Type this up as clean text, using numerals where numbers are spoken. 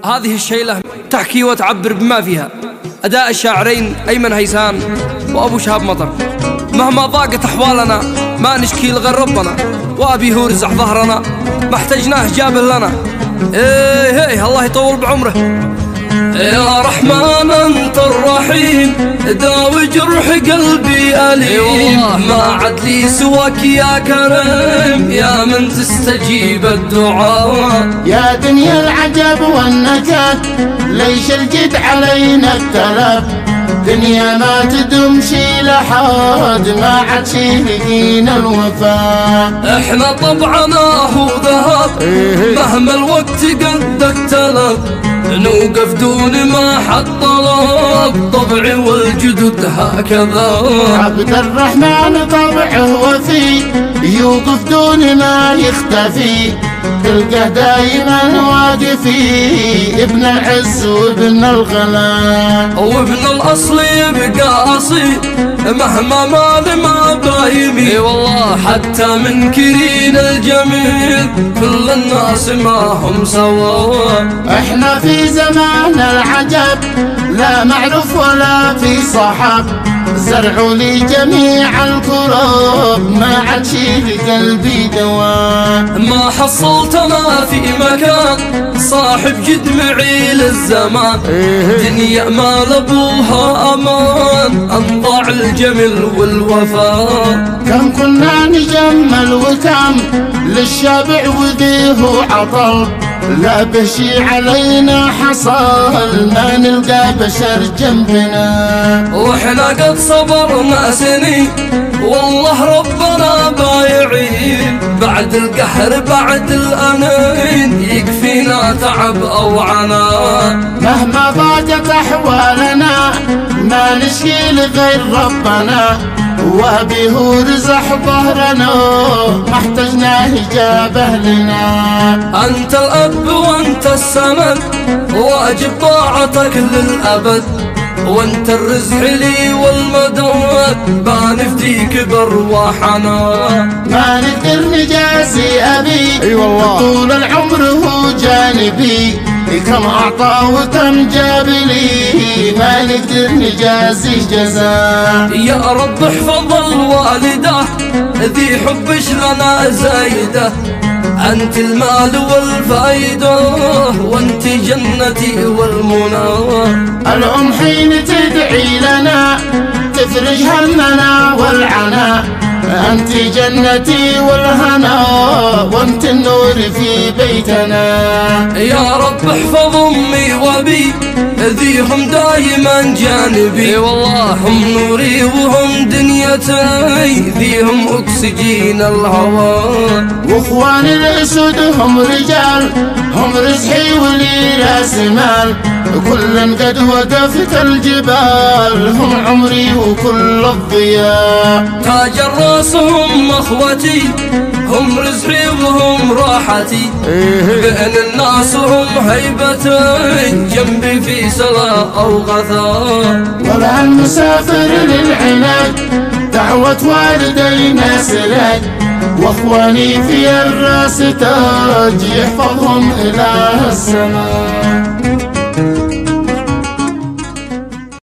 هذه الشيلة تحكي وتعبر بما فيها أداء الشاعرين أيمن هيسان وأبو شهاب مطر. مهما ضاقت أحوالنا ما نشكي لغير ربنا، وأبي هو رزح ظهرنا ما احتجناه جابه لنا. إيه الله يطول بعمره. يا رحمن أنت الرحيم داوي جرح قلبي أليم، ما عد لي سواك يا كريم يا من تستجيب الدعاء. يا دنيا العجب والنكد ليش الجد علينا التلف، دنيا ما تدوم شي لحد ما عاد شي لقينا الوفاء. احنا طبعنا هو ذهب مهما الوقت قد اختلف، نوقف دون ما حد طلب طبعي والجدد هكذا. عبد الرحمن طبعه وفي يوقف دون ما يختفي، تلقاه دايما واقفي ابن العز وابن الغلا، وابن الاصل يبقى اصيل مهما ما بايمي. والله حتى منكرين الجميل كل الناس ما هم سوا. احنا في زمان العجب لا معروف ولا في صحب، زرعوا لي جميع الكرب ما عاد شي لقلبي دواء. ما حصلت ما في مكان صاحب جد معي للزمان، دنيا ما لابوها امان انضاع الجمل والوفاء. كم كنا نجمل وكم للشابع وذيه عطل، لا بشي علينا حصل ما نلقى بشر جنبنا. واحنا قد صبرنا سنين والله ربنا بايعين، بعد القهر بعد الأنين يكفينا تعب أو عناء. مهما ضاقت أحوالنا ما نشكي لغير ربنا، وأبي هو رزح ظهرنا ما احتجناه جابه لنا. أنت الأب وأنت السند واجب طاعتك للأبد، وانت الرزق لي والمدد بنفديك بارواحنا. ما نقدر نجازي أبي والله طول العمر هو جانبي، كم أعطى وكم جاب لي ما نقدر نجازي جزاء. يا رب احفظ الوالدة ذي حبش لنا زايدة، أنت المال والفايدة وأنت جنتي والمنى. الأم حين تدعي لنا تفرج همنا والعنا، أنت جنتي والهنا وأنت النور في بيتنا. يا رب احفظ أمي وأبي ذيهم دايما جانبي، والله هم نوري وهم دنيتي ذيهم أكسجين الهوى. واخواني الأسود هم رجال هم رزحي ولي راس مال، كل قد وقفت الجبال هم عمري وكل الضياء. تاج الراس هم اخوتي هم رزقي وهم راحتي، بين الناس هم هيبتي جنبي في سلا او غثاء. ولا المسافر للعناد دعوة والدينا سلاج، واخواني في الراس تاج يحفظهم إله السماء.